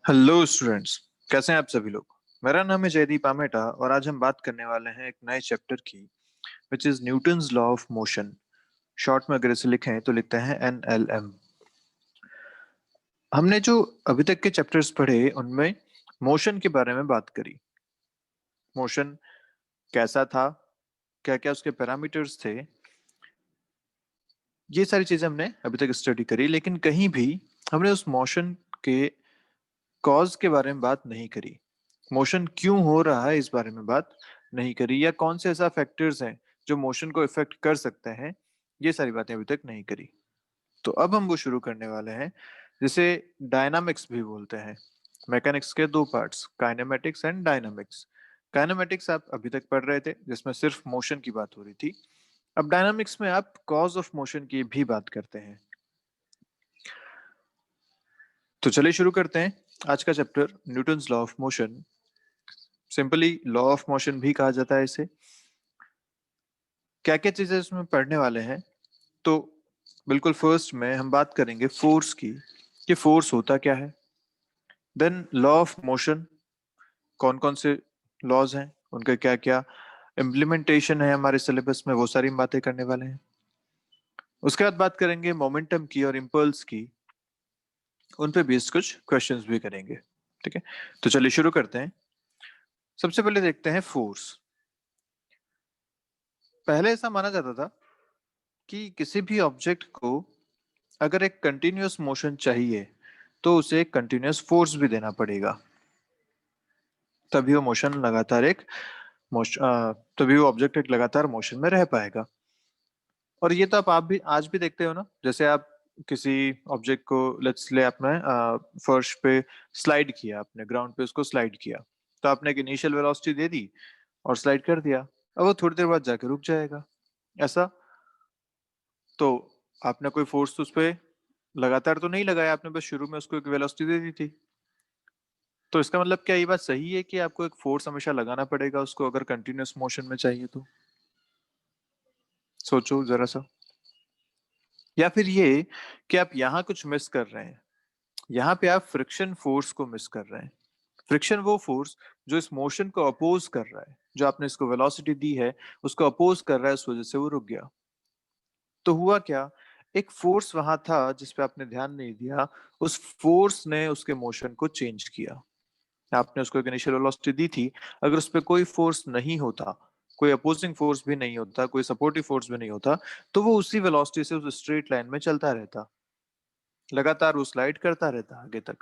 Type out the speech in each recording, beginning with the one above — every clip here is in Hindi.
Hello students. कैसे हैं आप सभी लोग। मेरा नाम है जयदीप आमेटा और आज हम बात करने वाले हैं एक नए चैप्टर की, which is Newton's law of motion. Short में अगर इसे लिखें तो लिखते हैं NLM। हमने जो अभी तक के चैप्टर्स पढ़े उनमें मोशन के बारे में बात करी। मोशन कैसा था, क्या क्या उसके पैरामीटर्स थे, ये सारी चीजें हमने अभी तक स्टडी करी। लेकिन कहीं भी हमने उस मोशन के कॉज के बारे में बात नहीं करी। मोशन क्यों हो रहा है इस बारे में बात नहीं करी, या कौन से ऐसा फैक्टर्स हैं जो मोशन को इफेक्ट कर सकते हैं, ये सारी बातें अभी तक नहीं करी। तो अब हम वो शुरू करने वाले हैं जिसे डायनामिक्स भी बोलते हैं। मैकेनिक्स के दो parts, kinematics and dynamics. Kinematics आप अभी तक पढ़ रहे थे जिसमें सिर्फ मोशन की बात हो रही थी। अब डायनामिक्स में आप कॉज ऑफ मोशन की भी बात करते हैं। तो चलिए शुरू करते हैं आज का chapter, Newton's law of motion. Simply law of motion भी कहा जाता है इसे। क्या क्या चीजें इसमें पढ़ने वाले हैं, तो बिल्कुल फर्स्ट में हम बात करेंगे फोर्स की, कि फोर्स होता क्या है। देन लॉ ऑफ मोशन, कौन कौन से लॉज हैं, उनका क्या क्या इम्प्लीमेंटेशन है हमारे सिलेबस में, वो सारी हम बातें करने वाले हैं। उसके बाद बात करेंगे मोमेंटम की और इम्पल्स की, उन पे बेस्ड कुछ क्वेश्चंस भी करेंगे। ठीक है, तो चलिए शुरू करते हैं। सबसे पहले देखते हैं फोर्स। पहले ऐसा माना जाता था कि किसी भी ऑब्जेक्ट को अगर एक कंटिन्यूअस मोशन चाहिए तो उसे एक कंटिन्यूअस फोर्स भी देना पड़ेगा, तभी वो मोशन लगातार एक तभी वो ऑब्जेक्ट एक लगातार मोशन में रह पाएगा। और ये तो आप भी आज भी देखते हो ना। जैसे आप किसी ऑब्जेक्ट को, लेट्स ले आपने फर्श पे स्लाइड किया, आपने ग्राउंड पे उसको स्लाइड किया, तो आपने एक इनिशियल वेलोसिटी दे दी और स्लाइड कर दिया। अब वो थोड़ी देर बाद जाके रुक जाएगा, ऐसा। तो आपने कोई फोर्स तो उस पर लगातार तो नहीं लगाया, आपने बस शुरू में उसको एक वेलोसिटी दे दी थी। तो इसका मतलब क्या ये बात सही है कि आपको एक फोर्स हमेशा लगाना पड़ेगा उसको अगर कंटिन्यूअस मोशन में चाहिए तो? सोचो जरा सा। या फिर ये कि आप यहाँ कुछ मिस कर रहे हैं, यहाँ पे आप फ्रिक्शन फोर्स को मिस कर रहे हैं। फ्रिक्शन वो फोर्स जो इस मोशन को अपोज कर रहा है, जो आपने इसको वेलोसिटी दी है उसको अपोज कर रहा है, उस वजह से वो रुक गया। तो हुआ क्या, एक फोर्स वहां था जिस पे आपने ध्यान नहीं दिया, उस फोर्स ने उसके मोशन को चेंज किया। आपने उसको एक इनिशियल वेलोसिटी दी थी, अगर उस पर कोई फोर्स नहीं होता, कोई अपोजिंग फोर्स भी नहीं होता, कोई सपोर्टिव फोर्स भी नहीं होता, तो वो उसी वेलोसिटी से उस स्ट्रेट लाइन में चलता रहता, लगातार वो स्लाइड करता रहता आगे तक।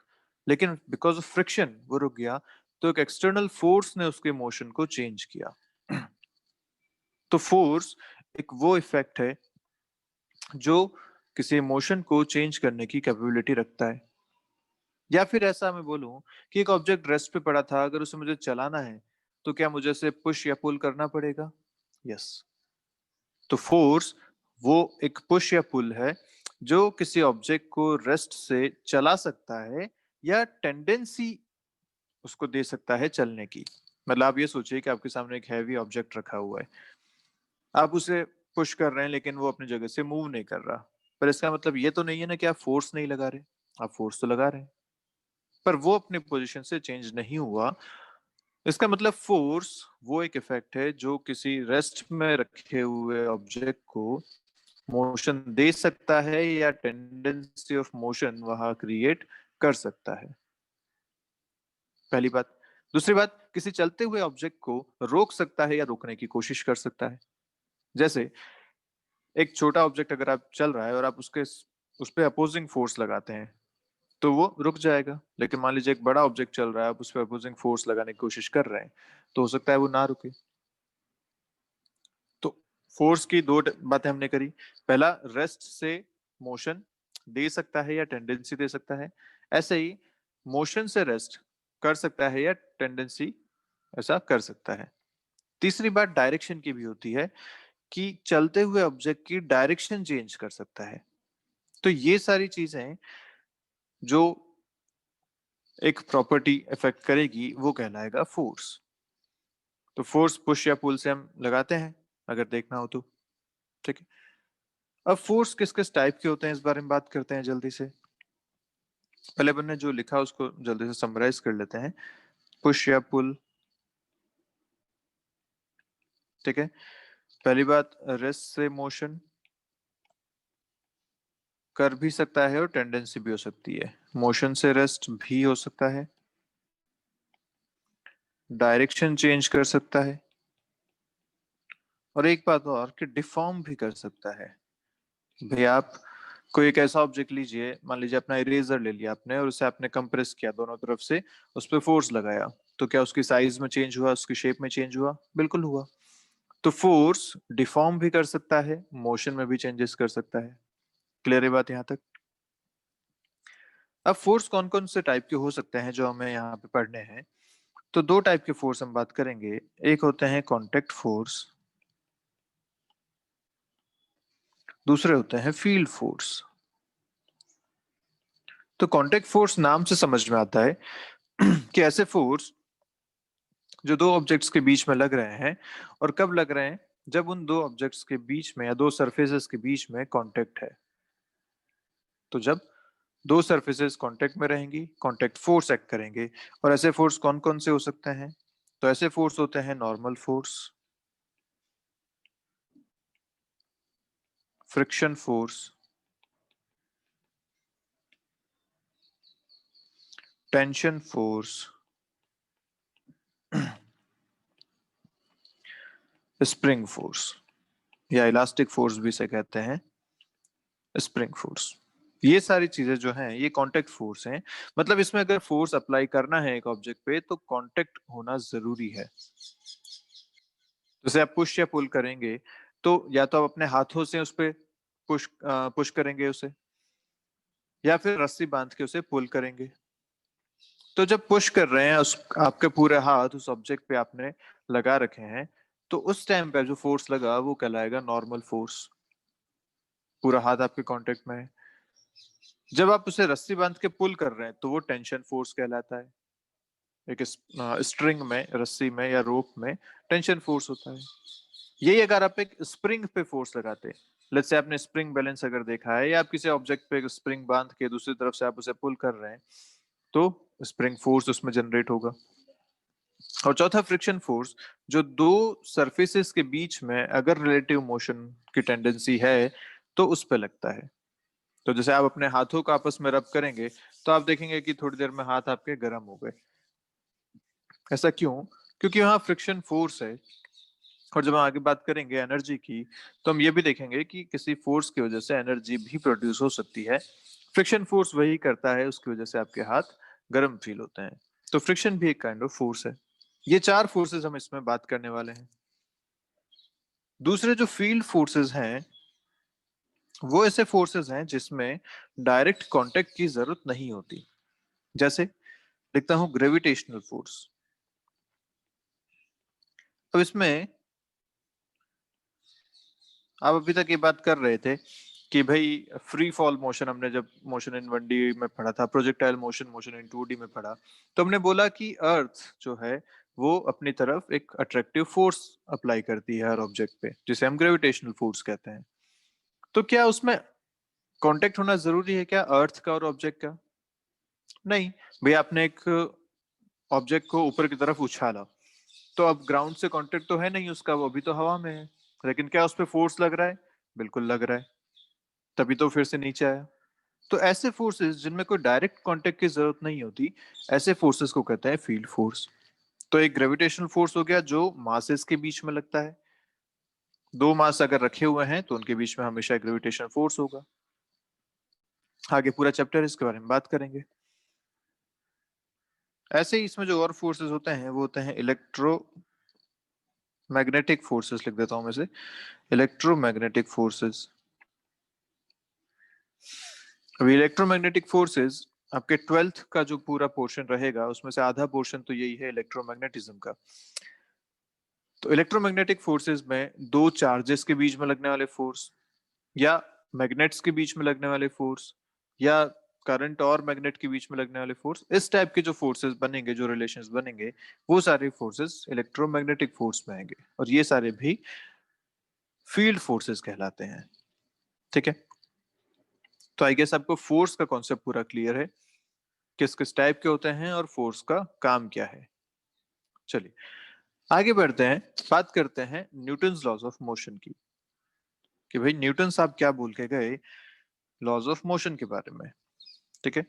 लेकिन बिकॉज ऑफ फ्रिक्शन वो रुक गया, तो एक एक्सटर्नल फोर्स ने उसके मोशन को चेंज किया। तो फोर्स एक वो इफेक्ट है जो किसी मोशन को चेंज करने की कैपेबिलिटी रखता है। या फिर ऐसा मैं बोलूं कि एक ऑब्जेक्ट रेस्ट पे पड़ा था, अगर उसे मुझे चलाना है तो क्या मुझे उसे पुश या पुल करना पड़ेगा? यस। तो फोर्स वो एक पुश या पुल है जो किसी ऑब्जेक्ट को रेस्ट से चला सकता है, या टेंडेंसी उसको दे सकता है चलने की। मतलब आप ये सोचिए कि आपके सामने एक हैवी ऑब्जेक्ट रखा हुआ है, आप उसे पुश कर रहे हैं लेकिन वो अपनी जगह से मूव नहीं कर रहा। पर इसका मतलब ये तो नहीं है ना कि आप फोर्स नहीं लगा रहे, आप फोर्स तो लगा रहे हैं, पर वो अपनी पोजीशन से चेंज नहीं हुआ। इसका मतलब फोर्स वो एक इफेक्ट है जो किसी रेस्ट में रखे हुए ऑब्जेक्ट को मोशन दे सकता है, या टेंडेंसी ऑफ मोशन वहां क्रिएट कर सकता है। पहली बात। दूसरी बात, किसी चलते हुए ऑब्जेक्ट को रोक सकता है या रोकने की कोशिश कर सकता है। जैसे एक छोटा ऑब्जेक्ट अगर आप चल रहा है और आप उसके उस पर अपोजिंग फोर्स लगाते हैं तो वो रुक जाएगा। लेकिन मान लीजिए एक बड़ा ऑब्जेक्ट चल रहा है, आप उस पर अपोजिंग फोर्स लगाने की कोशिश कर रहे हैं, तो हो सकता है वो ना रुके। तो फोर्स की दो बातें हमने करी। पहला, रेस्ट से मोशन दे सकता है या टेंडेंसी दे सकता है। ऐसे ही मोशन से रेस्ट कर सकता है या टेंडेंसी ऐसा कर सकता है। तीसरी बात डायरेक्शन की भी होती है, कि चलते हुए ऑब्जेक्ट की डायरेक्शन चेंज कर सकता है। तो ये सारी चीजें जो एक प्रॉपर्टी इफेक्ट करेगी वो कहलाएगा फोर्स। तो फोर्स पुश या पुल से हम लगाते हैं अगर देखना हो तो। ठीक है, अब फोर्स किस किस टाइप के होते हैं इस बारे में बात करते हैं जल्दी से। पहले अपन ने जो लिखा उसको जल्दी से समराइज कर लेते हैं। पुश या पुल, ठीक है। पहली बात, रेस्ट से मोशन कर भी सकता है और टेंडेंसी भी हो सकती है। मोशन से रेस्ट भी हो सकता है, डायरेक्शन चेंज कर सकता है, और एक बात और कि डिफॉर्म भी कर सकता है। भाई आप कोई एक ऐसा ऑब्जेक्ट लीजिए, मान लीजिए अपना इरेजर ले लिया आपने और उसे आपने कंप्रेस किया दोनों तरफ से, उस पर फोर्स लगाया, तो क्या उसकी साइज में चेंज हुआ, उसकी शेप में चेंज हुआ? बिल्कुल हुआ। तो फोर्स डिफॉर्म भी कर सकता है, मोशन में भी चेंजेस कर सकता है। क्लियर है बात यहाँ तक? अब फोर्स कौन कौन से टाइप के हो सकते हैं जो हमें यहाँ पे पढ़ने हैं? तो दो टाइप के फोर्स हम बात करेंगे। एक होते हैं कॉन्टेक्ट फोर्स, दूसरे होते हैं फील्ड फोर्स। तो कॉन्टेक्ट फोर्स नाम से समझ में आता है कि ऐसे फोर्स जो दो ऑब्जेक्ट्स के बीच में लग रहे हैं, और कब लग रहे हैं? जब उन दो ऑब्जेक्ट्स के बीच में या दो सरफेसेस के बीच में कांटेक्ट है। तो जब दो सरफेसेस कांटेक्ट में रहेंगी, कांटेक्ट फोर्स एक्ट करेंगे। और ऐसे फोर्स कौन कौन से हो सकते हैं? तो ऐसे फोर्स होते हैं normal force, friction force, tension force, spring force, या इलास्टिक फोर्स भी इसे कहते हैं, स्प्रिंग फोर्स। ये सारी चीजें जो हैं ये कांटेक्ट फोर्स हैं। मतलब इसमें अगर फोर्स अप्लाई करना है एक ऑब्जेक्ट पे तो कांटेक्ट होना जरूरी है। जैसे आप पुश या पुल करेंगे, तो या तो आप अपने हाथों से उस पे पुश करेंगे उसे, या फिर रस्सी बांध के उसे पुल करेंगे। तो जब पुश कर रहे हैं, उस आपके पूरे हाथ उस ऑब्जेक्ट पे आपने लगा रखे हैं, तो उस टाइम पे जो फोर्स लगा वो कहलाएगा नॉर्मल फोर्स। पूरा हाथ आपके कांटेक्ट में है। जब आप उसे रस्सी बांध के पुल कर रहे हैं तो वो टेंशन फोर्स कहलाता है। एक स्ट्रिंग में, रस्सी में या रोप में टेंशन फोर्स होता है। यही अगर आप एक स्प्रिंग पे फोर्स लगाते हैं, लेट्स से आपने स्प्रिंग बैलेंस अगर देखा है, या आप किसी ऑब्जेक्ट पे स्प्रिंग बांध के दूसरी तरफ से आप उसे पुल कर रहे हैं, तो स्प्रिंग फोर्स उसमें जनरेट होगा। और चौथा फ्रिक्शन फोर्स, जो दो सरफेसेस के बीच में अगर रिलेटिव मोशन की टेंडेंसी है तो उस पे लगता है। तो जैसे आप अपने हाथों को आपस में रब करेंगे, तो आप देखेंगे कि थोड़ी देर में हाथ आपके गर्म हो गए। ऐसा क्यों? क्योंकि वहां फ्रिक्शन फोर्स है। और जब हम आगे बात करेंगे एनर्जी की, तो हम ये भी देखेंगे कि किसी फोर्स की वजह से एनर्जी भी प्रोड्यूस हो सकती है। फ्रिक्शन फोर्स वही करता है, उसकी वजह से आपके हाथ गर्म फील होते हैं। तो फ्रिक्शन भी एक काइंड ऑफ फोर्स है। ये चार फोर्सेस हम इसमें बात करने वाले हैं। दूसरे जो फील्ड फोर्सेस हैं, वो ऐसे फोर्सेस हैं जिसमें डायरेक्ट कांटेक्ट की जरूरत नहीं होती। जैसे लिखता हूं ग्रेविटेशनल फोर्स। अब इसमें आप अभी तक ये बात कर रहे थे कि भाई फ्री फॉल मोशन, हमने जब मोशन इन 1D में पढ़ा था, projectile motion motion in 2D में पढ़ा, तो हमने बोला कि अर्थ जो है वो अपनी तरफ एक अट्रैक्टिव फोर्स अप्लाई करती है हर ऑब्जेक्ट पे, जिसे हम ग्रेविटेशनल फोर्स कहते हैं। तो क्या उसमें कांटेक्ट होना जरूरी है क्या, अर्थ का और ऑब्जेक्ट का? नहीं। भाई आपने एक ऑब्जेक्ट को ऊपर की तरफ उछाला, तो अब ग्राउंड से कांटेक्ट तो है नहीं उसका, वो अभी तो हवा में है। लेकिन क्या उस पर फोर्स लग रहा है? बिल्कुल लग रहा है, तभी तो फिर से नीचे आया। तो ऐसे फोर्सेस जिनमें कोई डायरेक्ट कांटेक्ट की जरूरत नहीं होती, ऐसे फोर्सेस को कहते हैं फील्ड फोर्स। तो एक ग्रेविटेशनल फोर्स हो गया जो मासेस के बीच में लगता है। दो मास अगर रखे हुए हैं तो उनके बीच में हमेशा ग्रेविटेशनल फोर्स होगा। आगे पूरा चैप्टर इसके बारे में बात करेंगे। ऐसे ही इसमें जो और फोर्सेस होते हैं वो होते हैं इलेक्ट्रोमैग्नेटिक फोर्सेस। लिख देता हूं मैं से, इलेक्ट्रोमैग्नेटिक फोर्सेस। अभी इलेक्ट्रोमैग्नेटिक फोर्सेस आपके 12th का जो पूरा पोर्शन रहेगा उसमें से आधा पोर्शन तो यही है इलेक्ट्रोमैग्नेटिज्म का। तो इलेक्ट्रोमैग्नेटिक फोर्सेस में दो चार्जेस के बीच में लगने वाले फोर्स, या मैग्नेट्स के बीच में लगने वाले फोर्स, या करंट और मैग्नेट के बीच में लगने वाले फोर्स, इस टाइप के जो फोर्सेस बनेंगे, जो रिलेशंस बनेंगे, वो सारे फोर्सेस इलेक्ट्रोमैग्नेटिक फोर्स में आएंगे। और ये सारे भी फील्ड फोर्सेस कहलाते हैं। ठीक है। तो आई गेस आपको फोर्स का कॉन्सेप्ट पूरा क्लियर है। किस किस टाइप के होते हैं और फोर्स का काम क्या है। चलिए आगे बढ़ते हैं, बात करते हैं न्यूटन्स लॉज ऑफ मोशन की, कि भाई न्यूटन साहब क्या बोल के गए लॉज ऑफ मोशन के बारे में। ठीक है,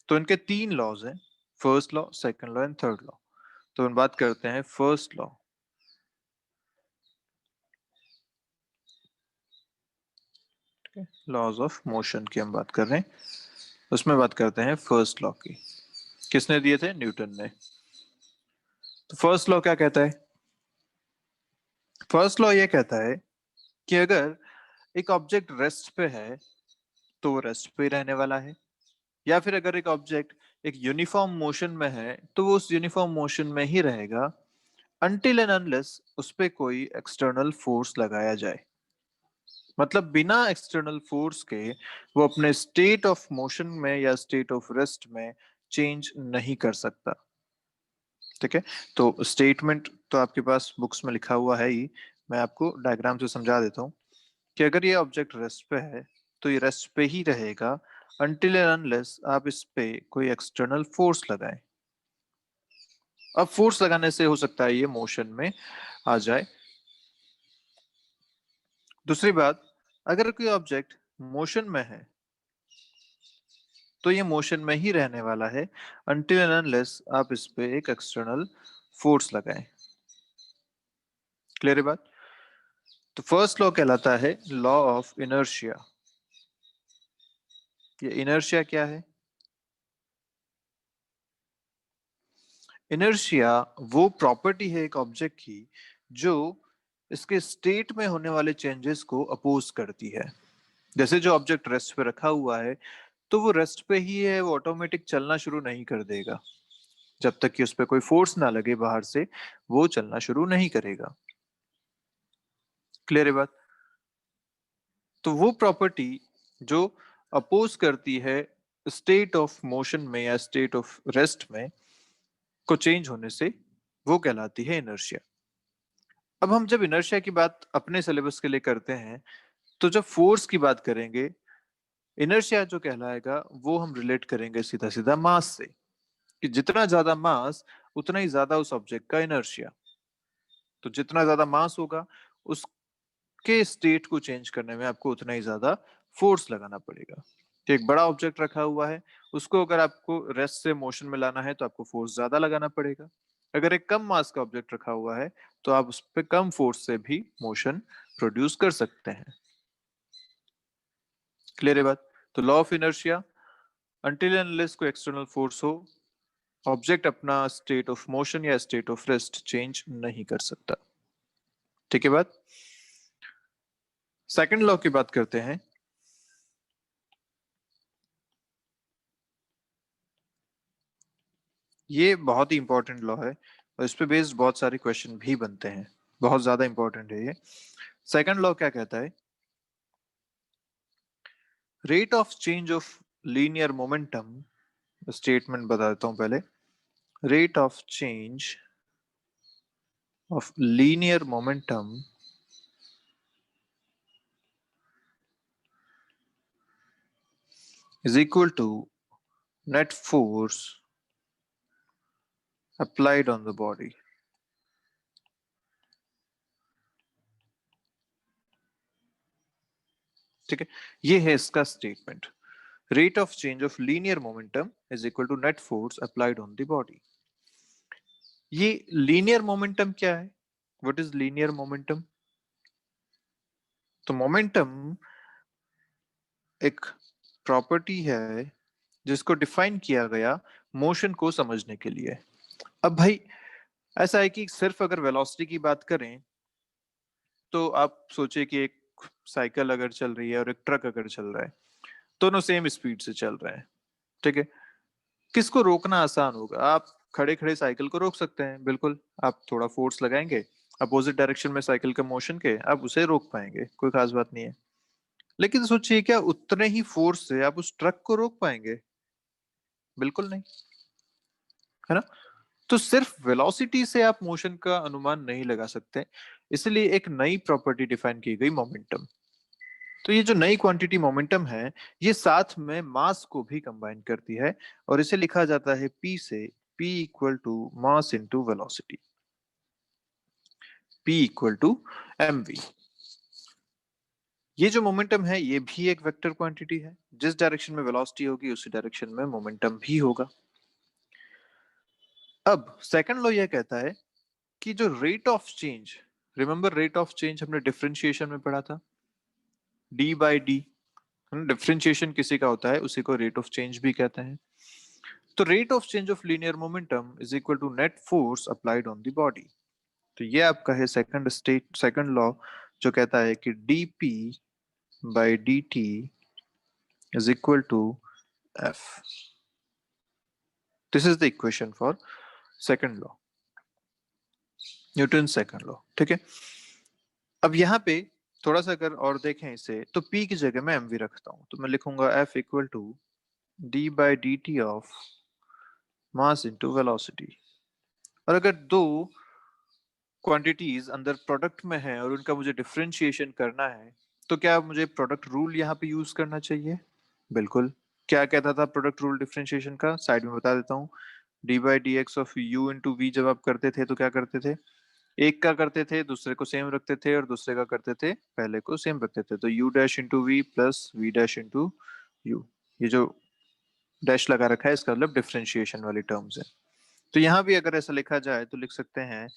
तो इनके तीन लॉज हैं, first law, second law and third law. तो हम बात करते हैं first law. Laws of motion की हम बात कर रहे हैं, उसमें बात करते हैं फर्स्ट लॉ की। किसने दिए थे? न्यूटन ने। तो फर्स्ट लॉ क्या कहता है? फर्स्ट लॉ ये कहता है कि अगर एक ऑब्जेक्ट रेस्ट पे है तो वो रेस्ट पे ही रहने वाला है, या फिर अगर एक ऑब्जेक्ट एक यूनिफॉर्म मोशन में है तो वो उस यूनिफॉर्म मोशन में ही रहेगा अनटिल एंड अनलेस उस पे कोई एक्सटर्नल फोर्स लगाया जाए। मतलब बिना एक्सटर्नल फोर्स के वो अपने स्टेट ऑफ मोशन में या स्टेट ऑफ रेस्ट में चेंज नहीं कर सकता। ठीक है, तो स्टेटमेंट तो आपके पास बुक्स में लिखा हुआ है ही, मैं आपको डायग्राम से समझा देता हूँ कि अगर ये ऑब्जेक्ट रेस्ट पे है तो ये रेस्ट पे ही रहेगा अनटिल एंड अनलेस आप इस पे कोई एक्सटर्नल फोर्स लगाएं। अब फोर्स लगाने से हो सकता है ये मोशन में आ जाए। दूसरी बात, अगर कोई ऑब्जेक्ट मोशन में है तो ये मोशन में ही रहने वाला है अनटिल एंड अनलेस आप इस पे एक एक्सटर्नल फोर्स लगाएं। क्लियर है बात? तो फर्स्ट लॉ कहलाता है लॉ ऑफ इनर्शिया। ये इनर्शिया क्या है? इनर्शिया वो प्रॉपर्टी है एक ऑब्जेक्ट की जो इसके स्टेट में होने वाले चेंजेस को अपोज करती है। जैसे जो ऑब्जेक्ट रेस्ट पे रखा हुआ है तो वो रेस्ट पे ही है, वो ऑटोमेटिक चलना शुरू नहीं कर देगा। जब तक कि उस पर कोई फोर्स ना लगे बाहर से वो चलना शुरू नहीं करेगा। क्लियर है बात? तो वो प्रॉपर्टी जो अपोज करती है स्टेट ऑफ मोशन में या स्टेट ऑफ रेस्ट में को चेंज होने से, वो कहलाती है इनर्शिया। अब हम जब इनर्शिया की बात अपने सिलेबस के लिए करते हैं तो जब फोर्स की बात करेंगे, इनर्शिया जो कहलाएगा वो हम रिलेट करेंगे सीधा सीधा मास से, कि जितना ज्यादा मास उतना ही ज्यादा उस ऑब्जेक्ट का इनर्शिया। तो जितना ज्यादा मास होगा उसके स्टेट को चेंज करने में आपको उतना ही ज्यादा फोर्स लगाना पड़ेगा। तो एक बड़ा ऑब्जेक्ट रखा हुआ है, उसको अगर आपको रेस्ट से मोशन में लाना है तो आपको फोर्स ज्यादा लगाना पड़ेगा। अगर एक कम मास का ऑब्जेक्ट रखा हुआ है तो आप उस पर कम फोर्स से भी मोशन प्रोड्यूस कर सकते हैं। क्लियर है बात? तो law of inertia, until and unless कोई एक्सटर्नल फोर्स हो ऑब्जेक्ट अपना स्टेट ऑफ मोशन या स्टेट ऑफ रेस्ट चेंज नहीं कर सकता। ठीक है बात? सेकंड लॉ की बात करते हैं। ये बहुत ही इंपॉर्टेंट लॉ है और इस पे बेस्ड बहुत सारे क्वेश्चन भी बनते हैं, बहुत ज्यादा इंपॉर्टेंट है ये। सेकंड लॉ क्या कहता है? Rate of change of linear momentum, statement बता देता हूं पहले। Rate of change of linear momentum is equal to net force applied on the body। ठीक है, ये है इसका statement. Rate of change of linear momentum is equal to net force applied on the body. ये लीनियर मोमेंटम क्या है? What is linear momentum? तो मोमेंटम एक प्रॉपर्टी है जिसको डिफाइन किया गया मोशन को समझने के लिए। अब भाई ऐसा है कि सिर्फ अगर वेलोसिटी की बात करें तो आप सोचिए कि एक साइकिल अगर चल रही है और एक ट्रक अगर चल रहा है, दोनों सेम स्पीड से चल रहे हैं। ठीक है, किसको रोकना आसान होगा? आप खड़े खड़े साइकिल को रोक सकते हैं, बिल्कुल। आप थोड़ा फोर्स लगाएंगे अपोजिट डायरेक्शन में साइकिल के मोशन के, आप उसे रोक पाएंगे, कोई खास बात नहीं है। लेकिन सोचिए क्या उतने ही फोर्स से आप उस ट्रक को रोक पाएंगे? बिल्कुल नहीं, है ना? तो सिर्फ वेलोसिटी से आप मोशन का अनुमान नहीं लगा सकते, इसलिए एक नई प्रॉपर्टी डिफाइन की गई मोमेंटम। तो ये जो नई क्वांटिटी मोमेंटम है, ये साथ में मास को भी कंबाइन करती है और इसे लिखा जाता है p से, p equal to mass into velocity, p equal to mv। ये जो मोमेंटम है ये भी एक वेक्टर क्वांटिटी है, जिस डायरेक्शन में वेलोसिटी होगी उसी डायरेक्शन में मोमेंटम भी होगा। अब सेकंड लॉ यह कहता है कि जो rate of change, remember rate of change हमने डिफरेंशिएशन में पढ़ा था, d बाई डी, डिफरेंशिएशन किसी का होता है उसी को रेट ऑफ चेंज भी कहते हैं। तो rate of change of linear momentum is equal to net force applied on the body. तो ये आपका है सेकंड लॉ, जो कहता है कि dp by dt is equal to f। This is the equation for second law, Newton second law. ठीक है, अब यहाँ पे थोड़ा सा अगर और देखें इसे, तो p की जगह मैं mv रखता हूं, तो मैं लिखूंगा f equal to d by D T of mass into velocity. और अगर दो क्वांटिटीज अंदर प्रोडक्ट में है और उनका मुझे डिफरेंशिएशन करना है, तो क्या मुझे प्रोडक्ट रूल यहाँ पे यूज करना चाहिए? बिल्कुल। क्या कहता था प्रोडक्ट रूल डिफरेंशिएशन का? साइड में बता देता हूँ। D by D X of U into V जब आप करते थे तो क्या करते थे? एक का करते थे, दूसरे को सेम रखते थे, और दूसरे का करते थे, पहले को सेम रखते थे। तो U dash into V plus V dash into U, ये जो डैश लगा रखा है इसका मतलब डिफरेंशिएशन वाली टर्म्स है। तो यहाँ भी अगर ऐसा लिखा जाए तो लिख सकते हैं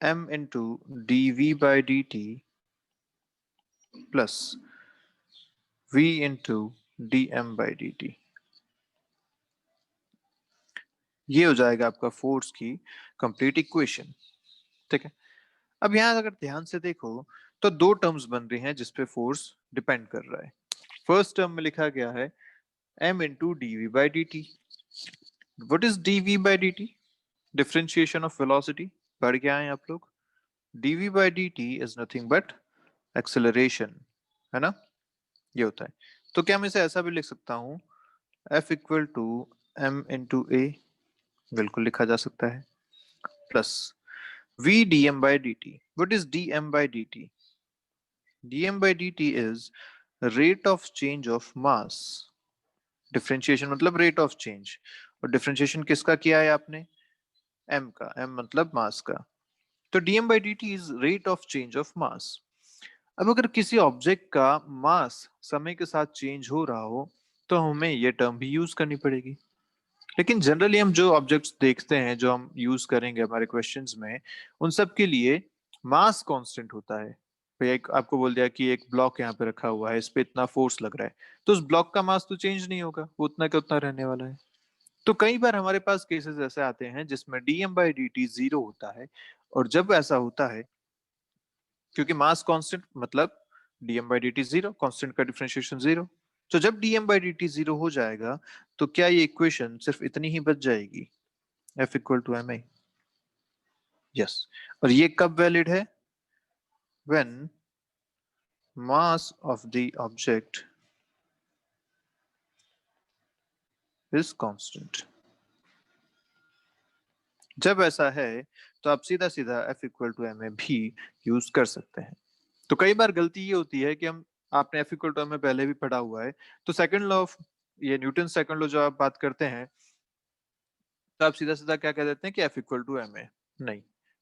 m into D V by D T plus v into D M by D T. ये हो जाएगा आपका फोर्स की कंप्लीट इक्वेशन। ठीक है, अब यहाँ अगर ध्यान से देखो तो दो टर्म्स बन रही हैं जिसपे फोर्स डिपेंड कर रहा है। फर्स्ट टर्म में लिखा गया है m into D V by D T. What is D V by D T? Differentiation of velocity. पढ़ के आए आप लोग? dv by dt is nothing but acceleration, है ना? ये होता है। तो क्या मैं इसे ऐसा भी लिख सकता हूँ, f equal to m into a, बिल्कुल लिखा जा सकता है, plus v dm by dt। what is dm by dt? dm by dt is rate of change of mass। Differentiation मतलब रेट ऑफ चेंज, और डिफरेंशिएशन किसका किया है आपने? m का, m मतलब मास का। तो dm by dt is rate of change of mass। अब अगर किसी ऑब्जेक्ट का मास समय के साथ चेंज हो रहा हो तो हमें ये टर्म भी यूज करनी पड़ेगी। लेकिन जनरली हम जो ऑब्जेक्ट्स देखते हैं, जो हम यूज करेंगे हमारे क्वेश्चंस में, उन सब के लिए मास कांस्टेंट होता है। भाई एक आपको बोल दिया कि एक ब्लॉक यहाँ पे रखा हुआ है, इस पे इतना फोर्स लग रहा है, तो उस ब्लॉक का मास तो चेंज नहीं होगा, वो उतना का उतना रहने वाला है। तो कई बार हमारे पास केसेस ऐसे आते हैं जिसमें dm by dt जीरो होता है, और जब ऐसा होता है, क्योंकि मास कांस्टेंट मतलब dm by dt zero, constant का डिफरेंशिएशन जीरो, तो जब dm by dt जीरो हो जाएगा तो क्या ये इक्वेशन सिर्फ इतनी ही बच जाएगी, f equal to M I? Yes. और ये कब वैलिड है? When mass of the object is constant. जब ऐसा है तो आप सीधा सीधा f equal to M A भी यूज कर सकते हैं। तो कई बार गलती ये होती है कि हम, आपने एफ इक्वल टू में पहले भी पढ़ा हुआ है, तो सेकंड लॉ ऑफ, ये न्यूटन सेकंड लॉ जो आप बात करते हैं, तो आप सीधा सीधा क्या कह देते हैं कि एफ इक्वल टू एम है। नहीं,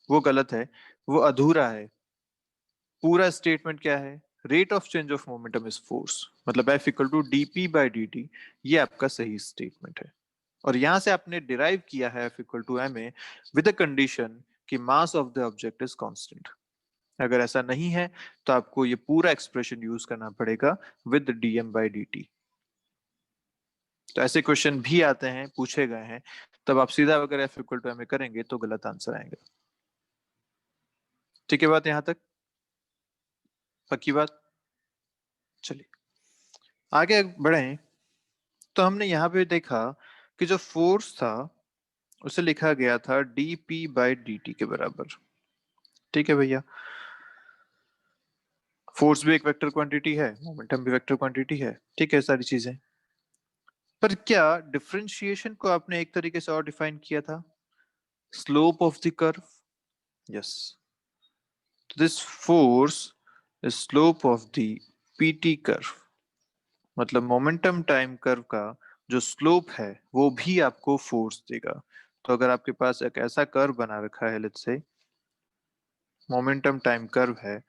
वो गलत है, वो अधूरा है। पूरा स्टेटमेंट क्या है? Rate of change of momentum is force, मतलब F equal to D P by D T, ये आपका सही स्टेटमेंट है। और यहां से आपने डिराइव किया है F equal to M A with the condition कि mass of the object is constant. अगर ऐसा नहीं है तो आपको ये पूरा एक्सप्रेशन यूज करना पड़ेगा with DM by D T. तो ऐसे क्वेश्चन भी आते हैं, पूछे गए हैं, तब आप सीधा अगर एफ इक्वल टू एम करेंगे तो गलत आंसर आएगा। ठीक है, बात यहां तक पक्की बात? चलिए आगे बढ़े। तो हमने यहाँ पे देखा कि जो फोर्स था उसे लिखा गया था D P by D T के बराबर। ठीक है भैया, फोर्स भी एक वेक्टर क्वांटिटी है, मोमेंटम भी वेक्टर क्वांटिटी है, ठीक है, सारी चीजें। पर क्या डिफरेंशिएशन को आपने एक तरीके से और डिफाइन किया था, slope of the curve? Yes, this force is slope of the PT curve, मतलब मोमेंटम टाइम कर्व का जो स्लोप है वो भी आपको फोर्स देगा। तो अगर आपके पास एक ऐसा कर्व बना रखा है, let's say momentum time curve है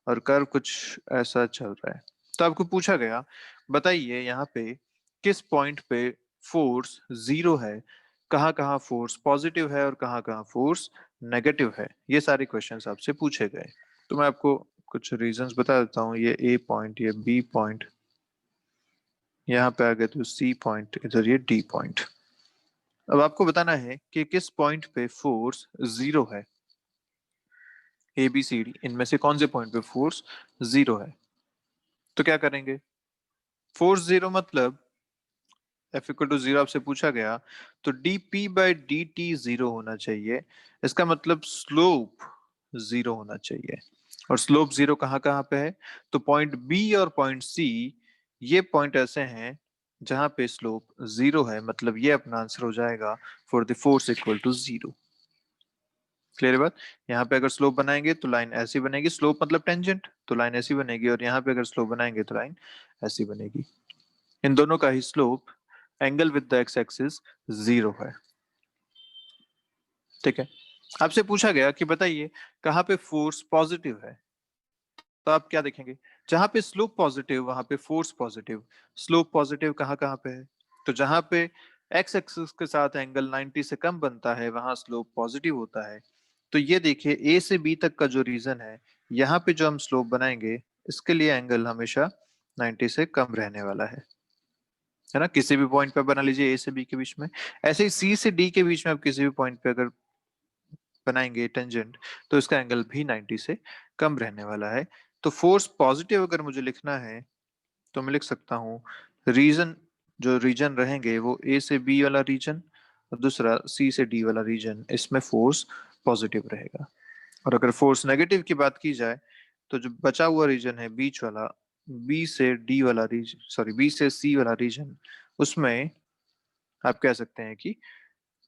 और कर्व कुछ ऐसा चल रहा है, तो आपको पूछा गया बताइए यहाँ पे किस पॉइंट पे फोर्स जीरो है, कहाँ कहाँ फोर्स पॉजिटिव है और कहाँ कहाँ फोर्स नेगेटिव है। ये सारे क्वेश्चंस आपसे पूछे गए। तो मैं आपको कुछ रीजंस बता देता हूँ। ये ए पॉइंट, ये बी पॉइंट, यहाँ पे आ गए तो सी पॉइंट, इधर ये डी पॉइंट। अब आपको बताना है कि किस पॉइंट पे फोर्स जीरो है। ए बी सी डी इनमें से कौन से पॉइंट पे फोर्स जीरो है। तो क्या करेंगे, फोर्स जीरो मतलब एफ इक्वल टू जीरो आपसे पूछा गया, तो D P by D T zero होना चाहिए। इसका मतलब स्लोप जीरो होना चाहिए। और स्लोप जीरो कहाँ कहाँ पे है, तो पॉइंट बी और पॉइंट सी, ये पॉइंट ऐसे हैं जहां पे स्लोप जीरो है, मतलब ये अपना आंसर हो जाएगा for the force equal to zero. Clear बात। यहाँ पे अगर स्लोप बनाएंगे तो लाइन ऐसी बनेगी, स्लोप मतलब टेंजेंट, तो लाइन ऐसी बनेगी, और यहाँ पे अगर स्लोप बनाएंगे तो लाइन ऐसी बनेगी। इन दोनों का ही slope angle with the X axis zero है। ठीक है। आपसे पूछा गया कि बताइए कहाँ पे फोर्स पॉजिटिव है, तो आप क्या देखेंगे, जहां पे स्लोप पॉजिटिव वहां पे फोर्स पॉजिटिव। स्लोप पॉजिटिव कहाँ कहाँ पे है, तो जहां पे एक्स एक्सिस के साथ एंगल 90 से कम बनता है वहां स्लोप पॉजिटिव होता है। तो ये देखिए ए से बी तक का जो रीजन है, यहाँ पे जो हम स्लोप बनाएंगे इसके लिए एंगल हमेशा 90 से कम रहने वाला है ना। किसी भी पॉइंट पे बना लीजिए ए से बी के बीच में, ऐसे ही सी से डी के बीच में आप किसी भी पॉइंट पे अगर बनाएंगे टेंजेंट, तो इसका एंगल भी 90 से कम रहने वाला है। तो फोर्स पॉजिटिव अगर मुझे लिखना है तो मैं लिख सकता हूँ रीजन, जो रीजन रहेंगे वो ए से बी वाला रीजन और दूसरा सी से डी वाला रीजन, इसमें फोर्स पॉजिटिव रहेगा। और अगर फोर्स नेगेटिव की बात की जाए तो जो बचा हुआ रीजन है बीच वाला, बी से डी वाला रीजन, सॉरी बी से सी वाला रीजन, उसमें आप कह सकते हैं कि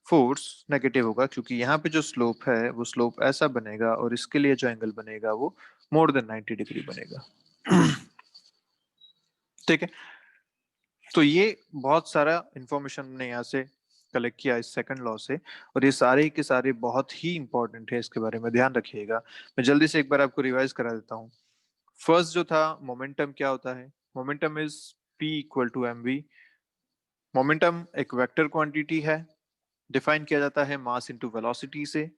फोर्स नेगेटिव होगा, क्योंकि यहाँ पे जो स्लोप है वो स्लोप ऐसा बनेगा और इसके लिए जो एंगल बनेगा वो मोर देन 90 डिग्री बनेगा। ठीक है। तो ये बहुत सारा इंफॉर्मेशन हमने यहाँ से कलेक्ट किया इस सेकंड लॉ से, और ये सारे के सारे बहुत ही इंपॉर्टेंट है, इसके बारे में ध्यान रखिएगा। मैं जल्दी से एक बार आपको रिवाइज करा देता हूँ। फर्स्ट जो था मोमेंटम, क्या होता है, momentum is P equal to M V. Momentum एक वेक्टर क्वांटिटी है, डिफाइन किया जाता है मास इनटू वेलोसिटी से।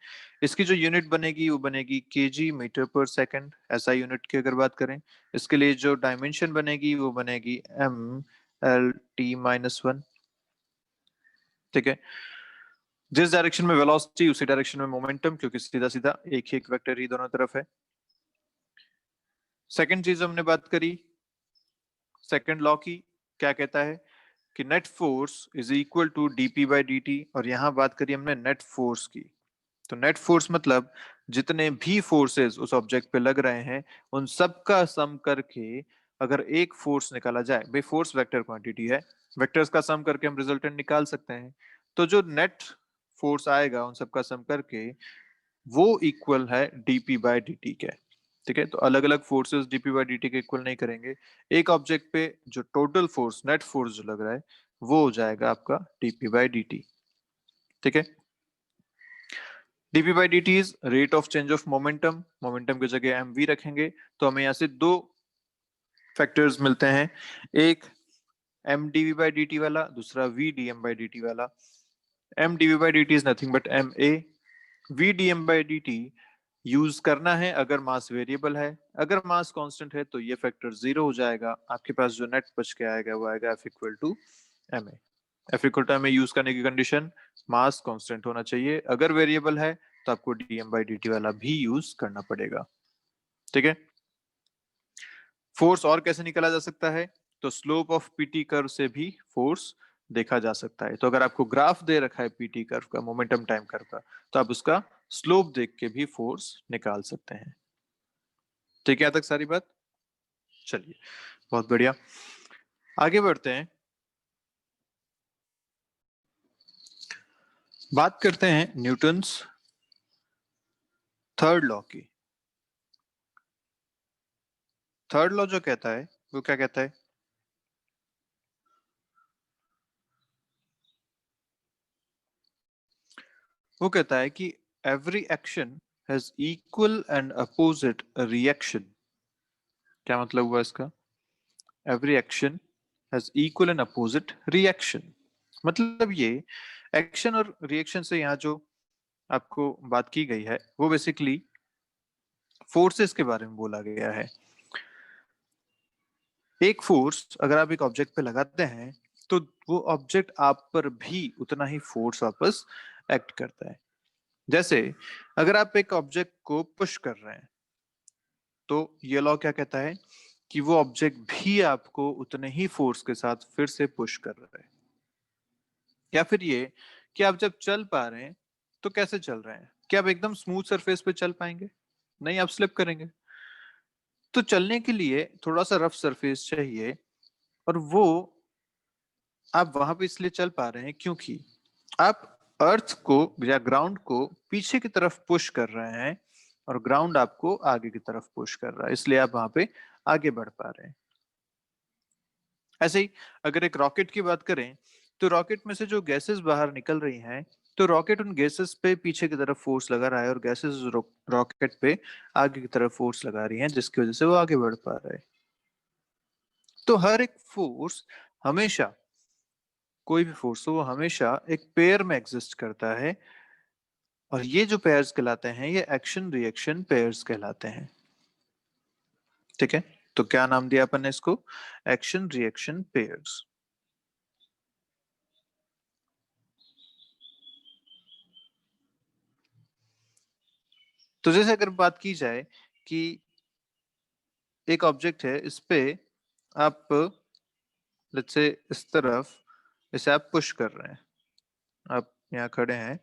इसकी जो यूनिट बनेगी वो बनेगी केजी मीटर पर सेकंड, ऐसा यूनिट की अगर बात करें। इसके लिए जो डायमेंशन बनेगी वो बनेगी M L T minus one. ठीक है। जिस डायरेक्शन में वेलोसिटी उसी डायरेक्शन में मोमेंटम, क्योंकि सीधा सीधा एक ही एक वेक्टर ही दोनों तरफ है। सेकंड चीज हमने बात करी सेकंड लॉ की, क्या कहता है कि net force is equal to DP by D T, और यहां बात करी हमने नेट फोर्स की। तो नेट फोर्स मतलब जितने भी फोर्सेस उस ऑब्जेक्ट पे लग रहे हैं उन सब का सम करके अगर एक फोर्स निकाला जाए, भाई फोर्स वेक्टर क्वांटिटी है, वेक्टर्स का सम करके हम रिजल्टेंट निकाल सकते हैं। तो जो नेट फोर्स आएगा उन सब का सम करके वो इक्वल है डीपी बाय डी के। ठीक है। तो अलग अलग फोर्सेस डीपी बाय डी के इक्वल नहीं करेंगे, एक ऑब्जेक्ट पे जो टोटल फोर्स नेट फोर्स जो लग रहा है वो हो जाएगा आपका डीपी बाय डी। ठीक है। dp by dt is rate of change of momentum, momentum की जगह एम वी रखेंगे तो हमें यहाँ से दो फैक्टर्स मिलते हैं, एक M D V by D T वाला, दूसरा V D M by D T वाला। M D V by D T is nothing but M A. V D M by D T use करना है अगर मास वेरिएबल है, अगर मास कांस्टेंट है तो ये फैक्टर जीरो हो जाएगा, आपके पास जो नेट बच के आएगा वो आएगा F equal to M A. F equal to M A use करने की कंडीशन मास कांस्टेंट होना चाहिए, अगर वेरिएबल है तो आपको डीएम बाई डी वाला भी यूज करना पड़ेगा। ठीक है। फोर्स और कैसे निकाला जा सकता है, तो स्लोप ऑफ पीटी कर्व से भी फोर्स देखा जा सकता है। तो अगर आपको ग्राफ दे रखा है पीटी कर्व का, मोमेंटम टाइम कर्व का, तो आप उसका स्लोप देख के भी फोर्स निकाल सकते हैं। ठीक है, यहाँ तक सारी बात। चलिए, बहुत बढ़िया, आगे बढ़ते हैं। बात करते हैं न्यूटन्स थर्ड लॉ की। थर्ड लॉ जो कहता है वो क्या कहता है? वो कहता है कि every action has equal and opposite reaction. क्या मतलब हुआ इसका? Every action has equal and opposite reaction, मतलब ये एक्शन और रिएक्शन से यहाँ जो आपको बात की गई है वो बेसिकली फोर्सेस के बारे में बोला गया है। एक फोर्स अगर आप एक ऑब्जेक्ट पे लगाते हैं तो वो ऑब्जेक्ट आप पर भी उतना ही फोर्स वापस एक्ट करता है। जैसे अगर आप एक ऑब्जेक्ट को पुश कर रहे हैं तो ये लॉ क्या कहता है कि वो ऑब्जेक्ट भी आपको उतने ही फोर्स के साथ फिर से पुश कर रहा है। या फिर ये कि आप जब चल पा रहे हैं तो कैसे चल रहे हैं? क्या आप एकदम स्मूथ सरफेस पे चल पाएंगे? नहीं, आप स्लिप करेंगे। तो चलने के लिए थोड़ा सा रफ सरफेस चाहिए, और वो आप वहां पे इसलिए चल पा रहे हैं क्योंकि आप अर्थ को या ग्राउंड को पीछे की तरफ पुश कर रहे हैं और ग्राउंड आपको आगे की तरफ पुश कर रहा है, इसलिए आप वहां पे आगे बढ़ पा रहे हैं। ऐसे ही अगर एक रॉकेट की बात करें तो रॉकेट में से जो गैसेस बाहर निकल रही हैं, तो रॉकेट उन गैसेस पे पीछे की तरफ फोर्स लगा रहा है और गैसेस रॉकेट पे आगे की तरफ फोर्स लगा रही हैं, जिसकी वजह से वो आगे बढ़ पा रहा है। तो हर एक फोर्स हमेशा, कोई भी फोर्स हो वो हमेशा एक पेयर में एग्जिस्ट करता है, और ये जो पेयर्स कहलाते हैं ये एक्शन रिएक्शन पेयर्स कहलाते हैं। ठीक है, तो क्या नाम दिया अपन ने इसको? Action reaction pairs. तो जैसे अगर बात की जाए कि एक ऑब्जेक्ट है, इस पे आप लेट्स से इस तरफ इसे आप पुश कर रहे हैं, आप यहाँ खड़े हैं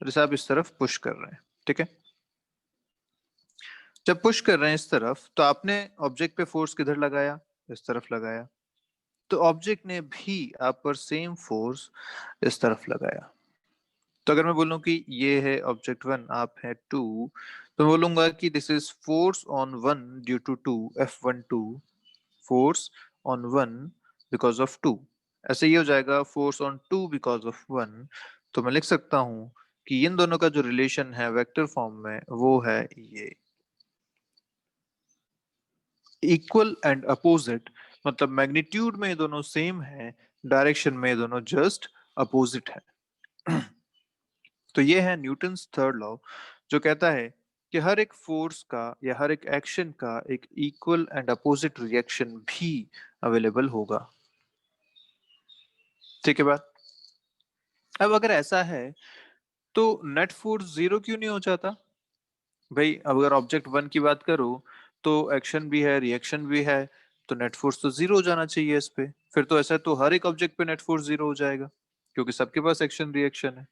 और इसे आप इस तरफ पुश कर रहे हैं। ठीक है, जब पुश कर रहे हैं इस तरफ तो आपने ऑब्जेक्ट पे फोर्स किधर लगाया? इस तरफ लगाया। तो ऑब्जेक्ट ने भी आप पर सेम फोर्स इस तरफ लगाया। तो अगर मैं बोलूं कि ये है ऑब्जेक्ट वन, आप है टू, तो मैं बोलूंगा कि this is force on one due to two, F12 force on one because of two. ऐसे ही हो जाएगा force on two because of one. तो मैं लिख सकता हूं कि इन दोनों का जो रिलेशन है वेक्टर फॉर्म में वो है ये इक्वल एंड अपोजिट, मतलब मैग्नीट्यूड में ये दोनों सेम है, डायरेक्शन में ये दोनों जस्ट अपोजिट है। तो ये है न्यूटन्स थर्ड लॉ, जो कहता है कि हर एक फोर्स का या हर एक एक्शन का एक इक्वल एंड अपोजिट रिएक्शन भी अवेलेबल होगा। ठीक है बात? अब अगर ऐसा है तो नेट फोर्स जीरो क्यों नहीं हो जाता? भाई अगर ऑब्जेक्ट वन की बात करूं तो एक्शन भी है रिएक्शन भी है, तो नेट फोर्स तो जीरो हो जाना चाहिए इस पे। फिर तो ऐसा है तो हर एक ऑब्जेक्ट पे नेट फोर्स जीरो हो जाएगा, क्योंकि सबके पास एक्शन रिएक्शन है।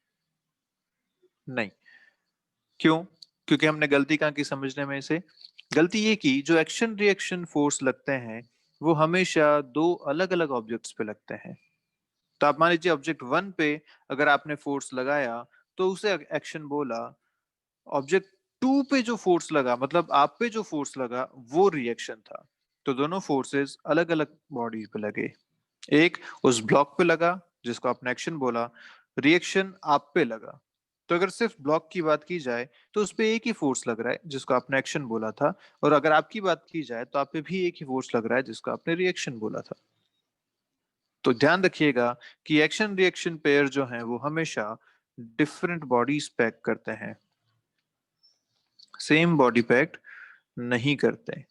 नहीं। क्यों? क्योंकि हमने गलती कहाँ की समझने में इसे? गलती ये की जो एक्शन रिएक्शन फोर्स लगते हैं वो हमेशा दो अलग अलग ऑब्जेक्ट्स पे लगते हैं। तो आप मान लीजिए ऑब्जेक्ट वन पे अगर आपने फोर्स लगाया तो उसे एक्शन बोला, ऑब्जेक्ट टू पे जो फोर्स लगा मतलब आप पे जो फोर्स लगा वो रिएक्शन था। तो दोनों फोर्सेस अलग अलग बॉडी पे लगे, एक उस ब्लॉक पे लगा जिसको आपने एक्शन बोला, रिएक्शन आप पे लगा। तो अगर सिर्फ ब्लॉक की बात की जाए तो उस पे एक ही फोर्स लग रहा है जिसको आपने एक्शन बोला था, और अगर आपकी बात की जाए तो आप पे भी एक ही फोर्स लग रहा है जिसको आपने रिएक्शन बोला था। तो ध्यान रखिएगा कि एक्शन रिएक्शन पेयर जो हैं वो हमेशा डिफरेंट बॉडीज पैक करते हैं, सेम बॉडी पैक नहीं करते।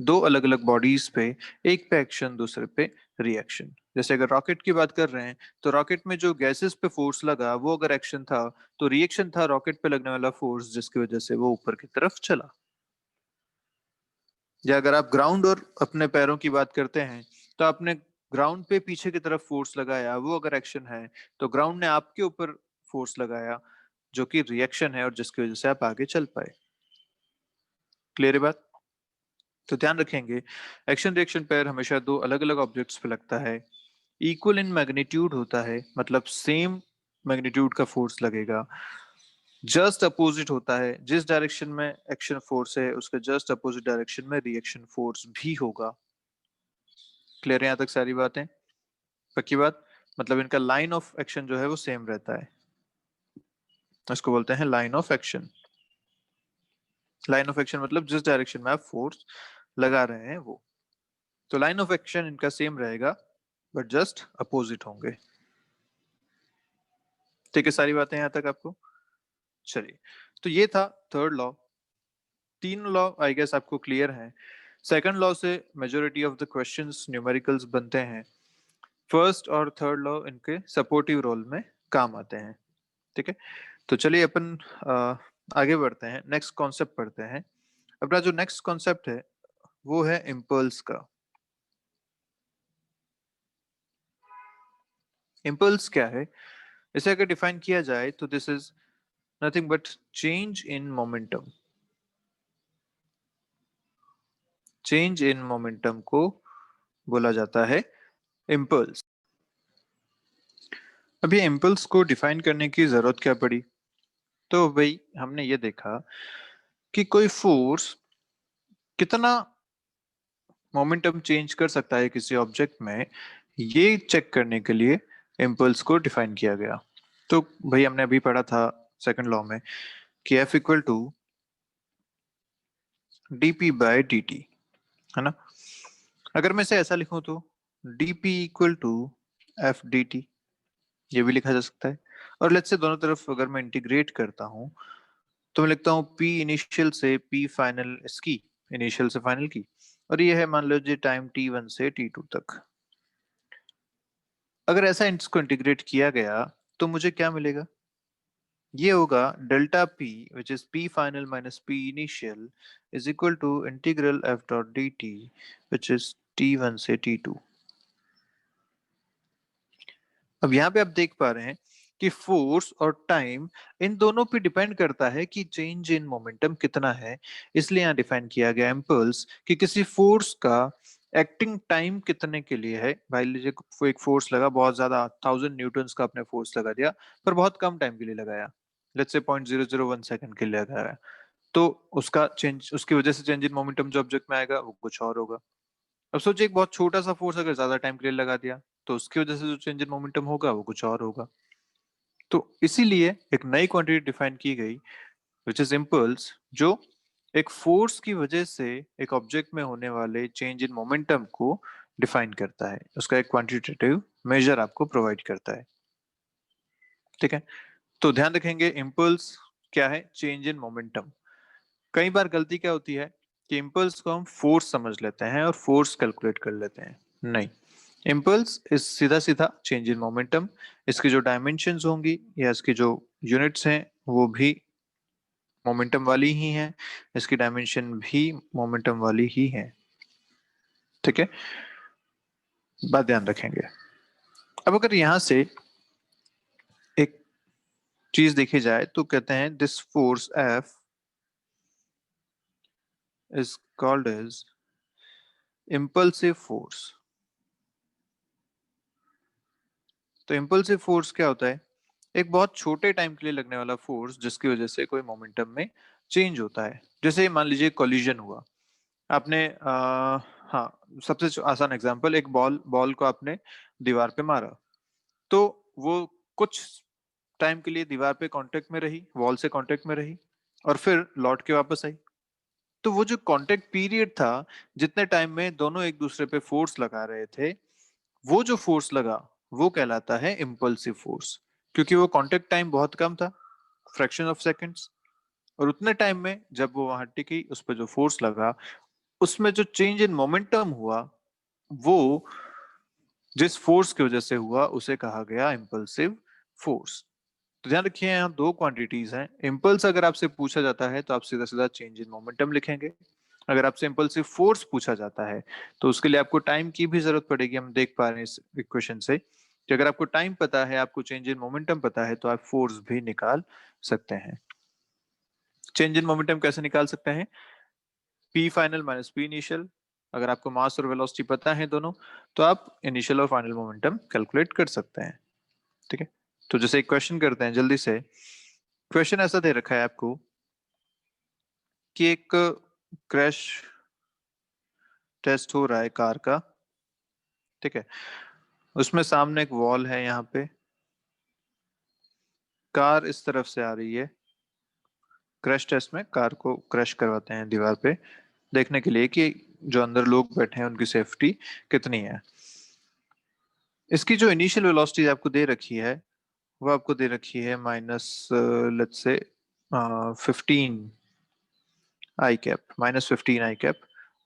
दो अलग अलग बॉडीज पे, एक पे एक्शन दूसरे पे रिएक्शन। जैसे अगर रॉकेट की बात कर रहे हैं तो रॉकेट में जो गैसेस पे फोर्स लगा वो अगर एक्शन था तो रिएक्शन था रॉकेट पे लगने वाला फोर्स, जिसकी वजह से वो ऊपर की तरफ चला। या अगर आप ग्राउंड और अपने पैरों की बात करते हैं तो आपने ग्राउंड पे पीछे की तरफ फोर्स लगाया, वो अगर एक्शन है तो ग्राउंड ने आपके ऊपर फोर्स लगाया जो कि रिएक्शन है और जिसकी वजह से आप आगे चल पाए। क्लियर है बात? तो ध्यान रखेंगे एक्शन रिएक्शन पेयर हमेशा दो अलग अलग ऑब्जेक्ट्स पे लगता है, इक्वल इन मैग्नीट्यूड होता है मतलब सेम मैग्नीट्यूड का फोर्स लगेगा, जस्ट अपोजिट होता है, जिस डायरेक्शन में एक्शन फोर्स है उसके जस्ट अपोजिट डायरेक्शन में रिएक्शन फोर्स भी होगा। क्लियर है यहाँ तक सारी बातें? पक्की बात? मतलब इनका लाइन ऑफ एक्शन जो है वो सेम रहता है, इसको बोलते हैं line of action. Line of action मतलब जिस डायरेक्शन में आप फोर्स लगा रहे हैं वो। तो लाइन ऑफ एक्शन इनका सेम रहेगा बट जस्ट अपोजिट होंगे। ठीक है सारी बातें यहाँ तक आपको? चलिए, तो ये था थर्ड लॉ। तीन लॉ आई गेस आपको क्लियर है। सेकंड लॉ से majority of the questions numericals बनते हैं। फर्स्ट और थर्ड लॉ इनके सपोर्टिव रोल में काम आते हैं। ठीक है, तो चलिए अपन आगे बढ़ते हैं, नेक्स्ट कॉन्सेप्ट पढ़ते हैं। अपना जो नेक्स्ट कॉन्सेप्ट है वो है इम्पल्स का। इम्पल्स क्या है? इसे अगर डिफाइन किया जाए तो this is nothing but change in momentum. Change in momentum को बोला जाता है इम्पल्स। अब ये इम्पल्स को डिफाइन करने की जरूरत क्या पड़ी? तो भाई हमने ये देखा कि कोई फोर्स कितना मोमेंटम चेंज कर सकता है किसी ऑब्जेक्ट में, ये चेक करने के लिए इम्पल्स को डिफाइन किया गया। तो भाई हमने अभी पढ़ा था सेकंड लॉ में कि F equal to dp by dt, है ना? अगर मैं इसे ऐसा लिखूं तो dp equal to F D T, ये भी लिखा जा सकता है। और लेट्स से दोनों तरफ अगर मैं इंटीग्रेट करता हूं तो मैं लिखता हूं p इनिशियल से p फाइनल, इसकी इनिशियल से फाइनल की, और ये है मान लीजिए टाइम t1 से t2 तक। अगर ऐसा इसको इंटीग्रेट किया गया तो मुझे क्या मिलेगा? ये होगा delta p which is p final minus p initial is equal to integral f dot D T which is t1 से t2। अब यहाँ पे आप देख पा रहे हैं कि फोर्स और टाइम इन दोनों पे डिपेंड करता है कि चेंज इन मोमेंटम कितना है। इसलिए यहाँ डिफाइन किया गया इम्पल्स कि किसी फोर्स का एक्टिंग टाइम कितने के लिए है। भाई लीजिए कोई एक फोर्स लगा बहुत ज्यादा, 1000 न्यूटन का आपने फोर्स लगा दिया पर बहुत कम टाइम के लिए लगाया, लेट्स से 0.001 सेकंड के लिए लगाया, तो उसका चेंज, उसकी वजह से चेंज इन मोमेंटम जो ऑब्जेक्ट में आएगा वो कुछ और होगा। अब सोचिए एक बहुत छोटा सा फोर्स अगर ज्यादा टाइम के लिए लगा दिया तो उसकी वजह से जो चेंज इन मोमेंटम होगा वो कुछ और होगा। तो इसीलिए एक नई क्वांटिटी डिफाइन की गई विच इज इम्पल्स, जो एक फोर्स की वजह से एक ऑब्जेक्ट में होने वाले चेंज इन मोमेंटम को डिफाइन करता है, उसका एक क्वांटिटेटिव मेजर आपको प्रोवाइड करता है। ठीक है, तो ध्यान रखेंगे इम्पल्स क्या है? Change in momentum. कई बार गलती क्या होती है कि इम्पल्स को हम फोर्स समझ लेते हैं और फोर्स कैलकुलेट कर लेते हैं। नहीं, इम्पल्स इस सीधा सीधा चेंज इन मोमेंटम। इसकी जो डायमेंशंस होंगी या इसकी जो यूनिट्स हैं वो भी मोमेंटम वाली ही हैं, इसकी डायमेंशन भी मोमेंटम वाली ही है। ठीक है, बात ध्यान रखेंगे। अब अगर यहां से एक चीज देखी जाए तो कहते हैं this force F is called as impulsive force. तो इम्पल्सिव फोर्स क्या होता है? एक बहुत छोटे टाइम के लिए लगने वाला फोर्स जिसकी वजह से कोई मोमेंटम में चेंज होता है। जैसे मान लीजिए कोलिजन हुआ, आपने हाँ, सबसे आसान एग्जांपल, एक बॉल बॉल को आपने दीवार पे मारा, तो वो कुछ टाइम के लिए दीवार पे कांटेक्ट में रही, वॉल से कांटेक्ट में रही और फिर लौट के वापस आई। तो वो जो कांटेक्ट पीरियड था, जितने टाइम में दोनों एक दूसरे पे फोर्स लगा रहे थे, वो जो फोर्स लगा वो कहलाता है इम्पल्सिव फोर्स, क्योंकि वो कांटेक्ट टाइम बहुत कम था, फ्रैक्शन ऑफ सेकंड्स, और उतने टाइम में जब वो वहां टिकी उस पर जो फोर्स लगा उसमें जो चेंज इन मोमेंटम हुआ वो जिस फोर्स की वजह से हुआ उसे कहा गया इम्पल्सिव फोर्स। तो ध्यान रखिए यहाँ दो क्वांटिटीज हैं। इम्पल्स अगर आपसे पूछा जाता है तो आप सीधा सीधा चेंज इन मोमेंटम लिखेंगे। अगर आपसे इम्पल्सिव फोर्स पूछा जाता है तो उसके लिए आपको टाइम की भी जरूरत पड़ेगी। हम देख पा रहे हैं इस इक्वेशन से कि अगर आपको टाइम पता है, आपको चेंज इन मोमेंटम पता है, तो आप फोर्स भी निकाल सकते हैं। चेंज इन मोमेंटम कैसे निकाल सकते हैं? P final minus P initial. अगर आपको मास और वेलोसिटी पता है दोनों, तो आप इनिशियल और फाइनल मोमेंटम कैलकुलेट कर सकते हैं। ठीक है, तो जैसे एक क्वेश्चन करते हैं जल्दी से। क्वेश्चन ऐसा दे रखा है आपको कि एक क्रैश टेस्ट हो रहा है कार का, ठीक है, उसमें सामने एक वॉल है, यहाँ पे कार इस तरफ से आ रही है। क्रश टेस्ट में कार को क्रश करवाते हैं दीवार पे, देखने के लिए कि जो अंदर लोग बैठे हैं उनकी सेफ्टी कितनी है। इसकी जो इनिशियल वेलोसिटी आपको दे रखी है वो आपको दे रखी है minus let's say 15 i cap, -15 i cap।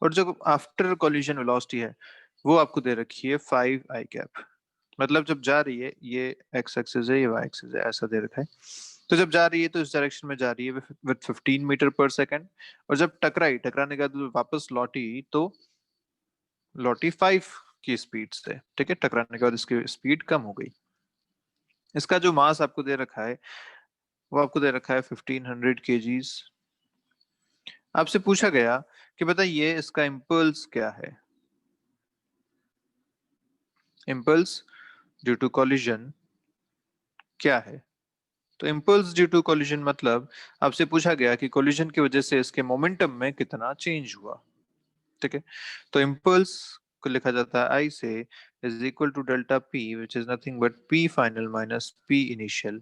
और जो आफ्टर कोलिजन वेलोसिटी है वो आपको दे रखी है 5 i cap। मतलब जब जा रही है, ये एक्स एक्सिस है, ये वाई एक्सिस है, ऐसा दे रखा है। तो जब जा रही है तो इस डायरेक्शन में जा रही है विद 15 मीटर पर सेकेंड, और जब टकराने के बाद वापस लौटी तो लौटी 5 की स्पीड से। ठीक है, टकराने के बाद इसकी स्पीड कम हो गई। इसका जो मास आपको दे रखा है वो आपको दे रखा है 1500 kgs। आपसे पूछा गया कि बताइए इसका इम्पल्स क्या है। इम्पल्स ड्यू टू कोलिजन क्या है? तो इम्पल्स ड्यू टू कोलिजन मतलब आपसे पूछा गया कि कोलिजन की वजह से इसके मोमेंटम में कितना चेंज हुआ। ठीक है, तो इम्पल्स को लिखा जाता है आई से is equal to delta P which is nothing but P final minus P initial.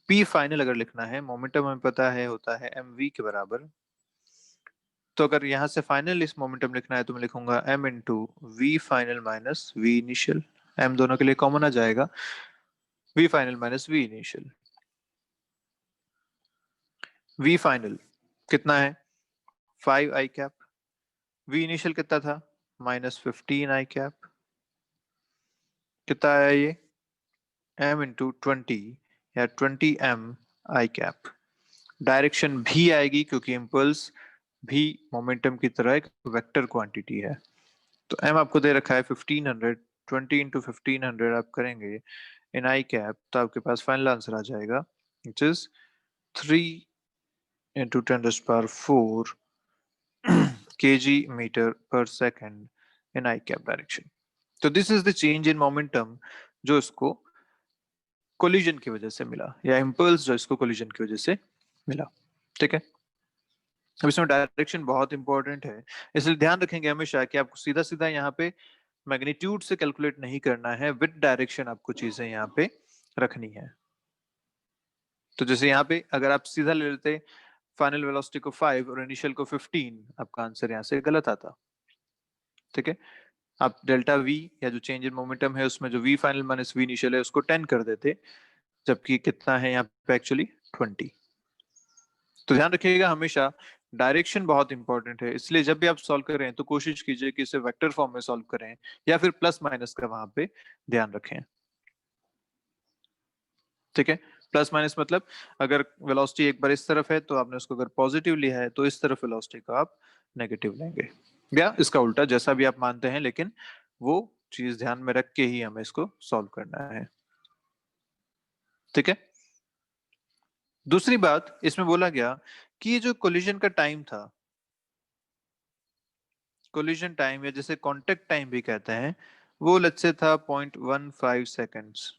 P final अगर लिखना है, मोमेंटम हमें पता है होता है एम वी के बराबर। तो अगर यहाँ से फाइनल इस मोमेंटम लिखना है तो मैं लिखूंगा m into V final minus V initial. m दोनों के लिए कॉमन आ जाएगा, v final minus v initial. v final कितना है 5 i cap, v इनिशियल कितना था -15 i cap। कितना आया ये m इंटू 20 या 20 m i cap। डायरेक्शन भी आएगी क्योंकि इम्पल्स भी मोमेंटम की तरह एक वेक्टर क्वांटिटी है। तो m आपको दे रखा है 1500, 20 इंटू 1500 आप करेंगे इन आई कैप तो आपके पास फाइनल आंसर आ जाएगा विच इज 3 इंटू 10⁻⁴ kg/मीटर/सेकंड इन आई कैप डायरेक्शन। तो this is the change in momentum जो इसको कोलिजन की वजह से मिला, या इम्पल्स जो इसको कोलिजन की वजह से मिला। ठीक है, अब इसमें डायरेक्शन बहुत इंपॉर्टेंट है, इसलिए ध्यान रखेंगे हमेशा कि आपको सीधा सीधा यहाँ पे मैग्नीट्यूड से कैलकुलेट नहीं करना है, विद डायरेक्शन आपको चीजें यहाँ पे रखनी है। तो जैसे यहाँ पे अगर आप सीधा ले लेते फाइनल वेलोसिटी को 5 और इनिशियल को 15, आपका आंसर यहाँ से गलत आता। ठीक है, आप डेल्टा वी या जो चेंज इन मोमेंटम है उसमें जो V final minus V initial है उसको 10 कर देते, जबकि कितना है यहाँ पे एक्चुअली 20। तो ध्यान रखिएगा हमेशा डायरेक्शन बहुत इंपॉर्टेंट है, इसलिए जब भी आप सॉल्व करें तो कोशिश कीजिए कि इसे वेक्टर फॉर्म में सॉल्व करें या फिर प्लस माइनस का वहां पे ध्यान रखें। ठीक है, प्लस माइनस मतलब अगर वेलोसिटी एक बार इस तरफ है तो आपने उसको अगर पॉजिटिव लिया है तो इस तरफ वेलोसिटी को आप नेगेटिव लेंगे, या इसका उल्टा, जैसा भी आप मानते हैं, लेकिन वो चीज ध्यान में रख के ही हमें इसको सॉल्व करना है। ठीक है, दूसरी बात इसमें बोला गया कि ये जो कोलिजन का टाइम था, कोलिजन टाइम या जिसे कांटेक्ट टाइम भी कहते हैं, वो लेट्स से था 0.15 सेकेंड्स।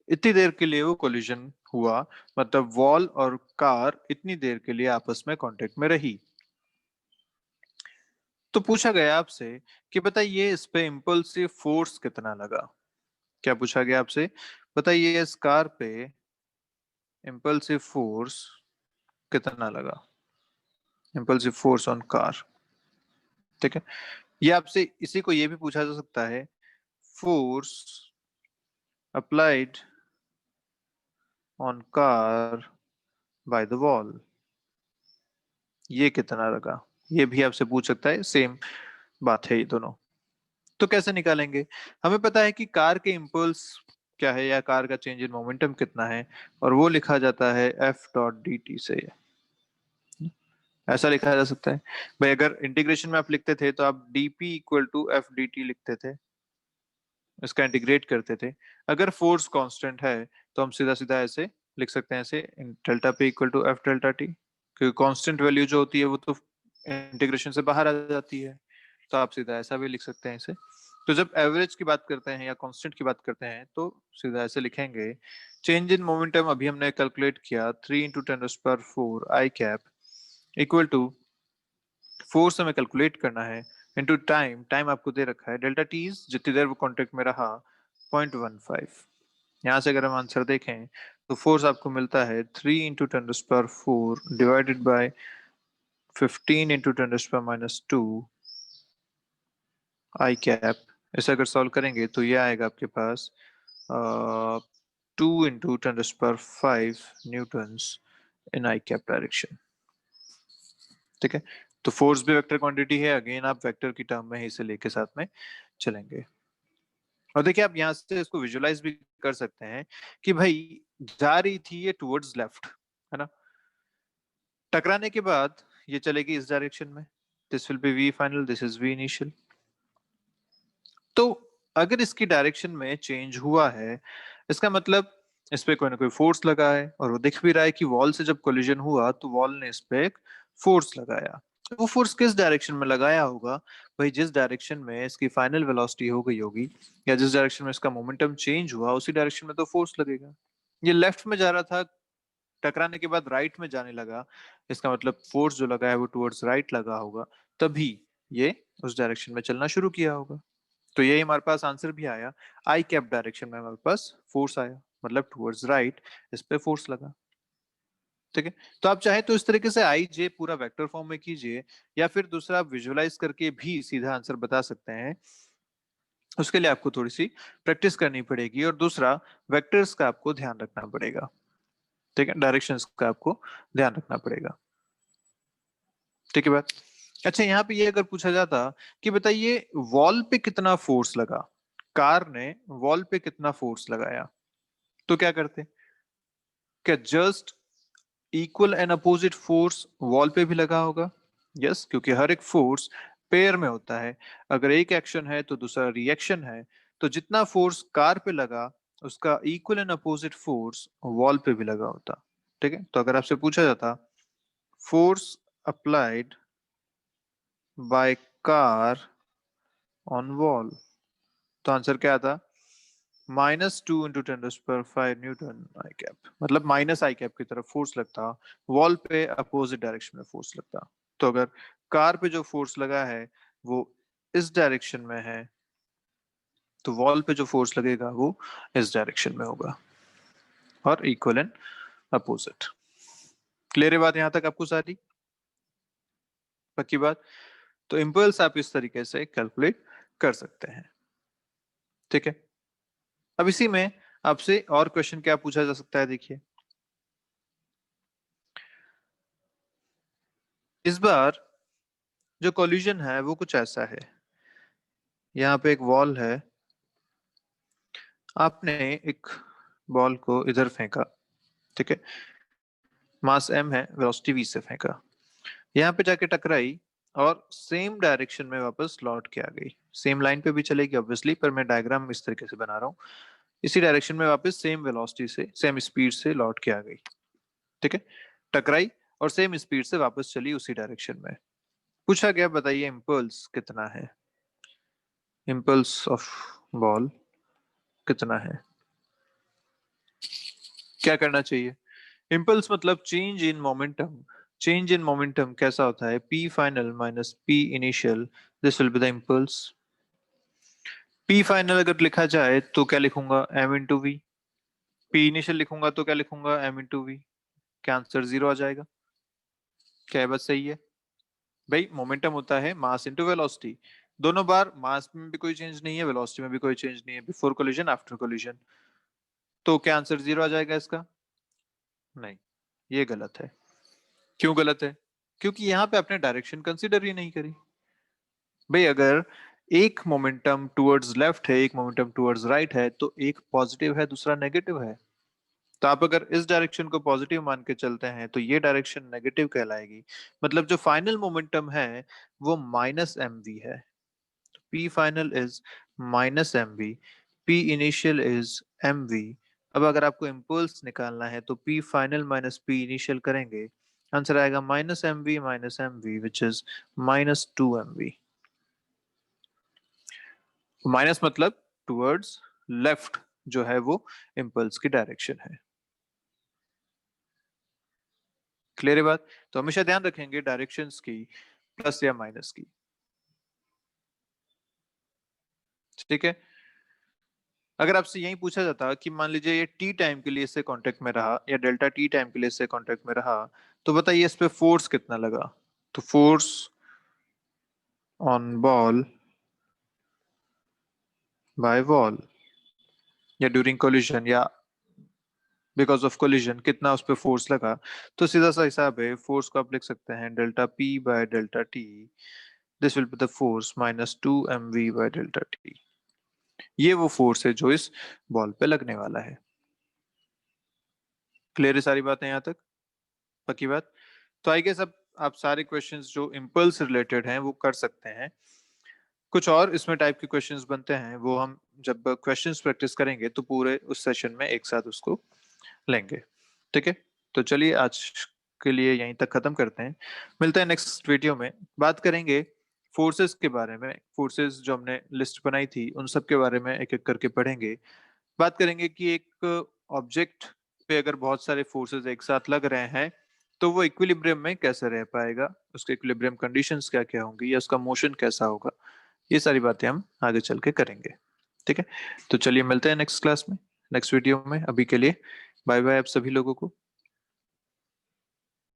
इतनी देर के लिए वो कोलिजन हुआ, मतलब वॉल और कार इतनी देर के लिए आपस में कांटेक्ट में रही। तो पूछा गया आपसे कि बताइए इस पे इम्पल्सिव फोर्स कितना लगा। क्या पूछा गया आपसे? बताइए इस कार पे इम्पल्सिव फोर्स कितना लगा, इम्पल्सिव फोर्स ऑन कार। ठीक है, ये आपसे इसी को ये भी पूछा जा सकता है, force applied on car by the wall, ये कितना लगा, ये भी आपसे पूछ सकता है, सेम बात है ये दोनों। तो कैसे निकालेंगे? हमें पता है कि कार के इम्पल्स क्या है या कार का चेंज इन मोमेंटम कितना है, और वो लिखा जाता है एफ डॉट डी टी से। ऐसा लिखा जा सकता है भाई, अगर इंटीग्रेशन में आप लिखते थे तो आप dp equal to F D T लिखते थे, इसका इंटीग्रेट करते थे। अगर फोर्स कांस्टेंट है तो हम सीधा सीधा ऐसे लिख सकते हैं, ऐसे delta P equal to F delta T, क्योंकि कांस्टेंट वैल्यू जो होती है वो तो इंटीग्रेशन से बाहर आ जाती है, तो आप सीधा ऐसा भी लिख सकते हैं इसे। तो जब एवरेज की बात करते हैं या कांस्टेंट की बात करते हैं तो सीधा ऐसे लिखेंगे, चेंज इन मोमेंटम अभी हमने कैलकुलेट किया 3 into 10⁻⁴ I cap equal to force हमें कैलकुलेट करना है इनटू टाइम, टाइम आपको दे रखा है डेल्टा टी जितनी देर वो कॉन्टेक्ट में रहा 0.15। यहाँ से अगर हम आंसर देखें तो फोर्स आपको मिलता है 3 × 10⁻⁴ डिवाइडेड बाय 15 × 10⁻⁻² आई कैप। इसे अगर सॉल्व करेंगे तो ये आएगा आपके पास 2 × 10⁵ Newton's in I cap direction. ठीक है, तो फोर्स भी वेक्टर क्वांटिटी है, अगेन आप वेक्टर की टर्म में ही इसे लेके साथ में चलेंगे। और देखिए आप यहाँ से इसको विजुअलाइज भी कर सकते हैं कि भाई जा रही थी ये टुवर्ड्स लेफ्ट, है ना, टकराने के बाद ये चलेगी इस डायरेक्शन में, this will be V final, this is V initial. तो अगर इसकी डायरेक्शन में चेंज हुआ है, इसका मतलब इस पे कोई ना कोई फोर्स लगा है, और वो दिख भी रहा है कि वॉल से जब कोलिजन हुआ तो वॉल ने इस पे एक फोर्स लगाया। वो फोर्स किस डायरेक्शन में लगाया होगा? भाई जिस डायरेक्शन में इसकी फाइनल वेलोसिटी हो गई होगी, या जिस डायरेक्शन में इसका मोमेंटम चेंज हुआ, उसी डायरेक्शन में तो फोर्स लगेगा। ये लेफ्ट में जा रहा था, टकराने के बाद राइट में जाने लगा, इसका मतलब फोर्स जो लगा है वो टुवर्ड्स राइट लगा होगा, तभी ये उस डायरेक्शन में चलना शुरू किया होगा। तो यही हमारे पास आंसर भी आया, आई कैप डायरेक्शन में हमारे पास फोर्स आया, मतलब टुवर्ड्स राइट इस पे फोर्स लगा। ठीक है, तो आप चाहे तो इस तरीके से आई जे पूरा वेक्टर फॉर्म में कीजिए, या फिर दूसरा आप विजुअलाइज करके भी सीधा आंसर बता सकते हैं। उसके लिए आपको थोड़ी सी प्रैक्टिस करनी पड़ेगी, और दूसरा वेक्टर्स का आपको ध्यान रखना पड़ेगा। ठीक है, डायरेक्शंस का आपको ध्यान रखना पड़ेगा। ठीक है बात। अच्छा, यहाँ पे ये अगर पूछा जाता कि बताइए वॉल पे कितना फोर्स लगा, कार ने वॉल पे कितना फोर्स लगाया, तो क्या करते? क्या just equal and opposite force wall पे भी लगा होगा? यस, क्योंकि हर एक फोर्स पेयर में होता है। अगर एक एक्शन है तो दूसरा रिएक्शन है, तो जितना फोर्स कार पे लगा उसका equal and opposite force wall पे भी लगा होता। ठीक है, तो अगर आपसे पूछा जाता force applied by car on wall, तो आंसर क्या आता? -2 × 10⁵ न्यूटन आई कैप, मतलब माइनस आई कैप की तरफ फोर्स लगता, वॉल पे अपोजिट डायरेक्शन में फोर्स लगता। तो अगर कार पे जो फोर्स लगा है वो इस डायरेक्शन में है, तो वॉल पे जो फोर्स लगेगा वो इस डायरेक्शन में होगा, और इक्वल एंड अपोजिट। क्लियर है बात यहाँ तक आपको सारी? पक्की बात। तो इम्पल्स आप इस तरीके से कैलकुलेट कर सकते हैं। ठीक है, अब इसी में आपसे और क्वेश्चन क्या पूछा जा सकता है, देखिए इस बार जो कोलिजन है वो कुछ ऐसा है, यहाँ पे एक वॉल है, आपने एक बॉल को इधर फेंका, ठीक है, मास m है, वेलोसिटी v से फेंका, यहाँ पे जाके टकराई और सेम डायरेक्शन में वापस लौट के आ गई। सेम लाइन पे भी चलेगी ऑब्वियसली, पर मैं डायग्राम इस तरीके से बना रहा हूँ, इसी डायरेक्शन में वापस सेम वेलोसिटी से सेम स्पीड से लौट के आ गई। ठीक है, टकराई और सेम स्पीड से वापस चली उसी डायरेक्शन में। पूछा गया बताइए इम्पल्स कितना है, इम्पल्स ऑफ बॉल कितना है? क्या करना चाहिए? इम्पल्स मतलब change in momentum. Change in momentum कैसा होता है? p final minus p initial, this will be the impulse. p final अगर लिखा जाए तो क्या लिखूंगा? m into V. p initial लिखूंगा तो क्या लिखूंगा? m into V. क्या आंसर 0 आ जाएगा? क्या ये बात सही है? भाई मोमेंटम होता है मास इंटू वेलोसिटी, दोनों बार मास में भी कोई चेंज नहीं है, वेलोसिटी में भी कोई चेंज नहीं है, बिफोर कोलिजन आफ्टर कोलिजन, तो क्या आंसर 0 आ जाएगा इसका? नहीं, ये गलत है। क्यों गलत है? क्योंकि यहाँ पे आपने डायरेक्शन कंसीडर ही नहीं करी। भाई अगर एक मोमेंटम टुवर्ड्स लेफ्ट है, एक मोमेंटम टुवर्ड्स राइट है, तो एक पॉजिटिव है दूसरा नेगेटिव है। तो आप अगर इस डायरेक्शन को पॉजिटिव मान के चलते हैं तो ये डायरेक्शन नेगेटिव कहलाएगी, मतलब जो फाइनल मोमेंटम है वो माइनस एम वी है। P final is minus mv, P initial is mv। अब अगर आपको इम्पल्स निकालना है तो P final माइनस P initial करेंगे, आंसर आएगा minus M V which is -2 mv। Minus मतलब टुवर्ड्स लेफ्ट जो है वो इम्पल्स की डायरेक्शन है। क्लियर है बात? तो हमेशा ध्यान रखेंगे डायरेक्शंस की, प्लस या माइनस की। ठीक है। अगर आपसे यही पूछा जाता कि मान लीजिए ये टी टाइम के लिए इससे कांटेक्ट में रहा या डेल्टा टी टाइम के लिए इससे कांटेक्ट में रहा, तो बताइए इस पे फोर्स कितना लगा। तो force on ball by wall या ड्यूरिंग कोलिजन या बिकॉज ऑफ कोलिजन कितना उस पर फोर्स लगा। तो सीधा सा हिसाब है, फोर्स को आप लिख सकते हैं delta P by delta T, this will be the force minus 2 mv by delta T. ये वो फोर्स है जो इस बॉल पे लगने वाला है। क्लियर है सारी बातें यहाँ तक? पक्की बात। तो आई गेस अब आप सारे क्वेश्चंस जो इम्पल्स रिलेटेड हैं वो कर सकते हैं। कुछ और इसमें टाइप के क्वेश्चंस बनते हैं, वो हम जब क्वेश्चंस प्रैक्टिस करेंगे तो पूरे उस सेशन में एक साथ उसको लेंगे। ठीक है, तो चलिए आज के लिए यहीं तक खत्म करते हैं। मिलते हैं नेक्स्ट वीडियो में, बात करेंगे फोर्सेस के बारे में। फोर्सेस जो हमने लिस्ट बनाई थी उन सब के बारे में एक एक करके पढ़ेंगे। बात करेंगे कि एक ऑब्जेक्ट पे अगर बहुत सारे फोर्सेस एक साथ लग रहे हैं तो वो इक्विलिब्रियम में कैसे रह पाएगा, उसके इक्विलिब्रियम कंडीशंस क्या क्या होंगी या उसका मोशन कैसा होगा। ये सारी बातें हम आगे चल के करेंगे। ठीक है, तो चलिए मिलते हैं नेक्स्ट क्लास में, नेक्स्ट वीडियो में। अभी के लिए बाय बाय आप सभी लोगों को।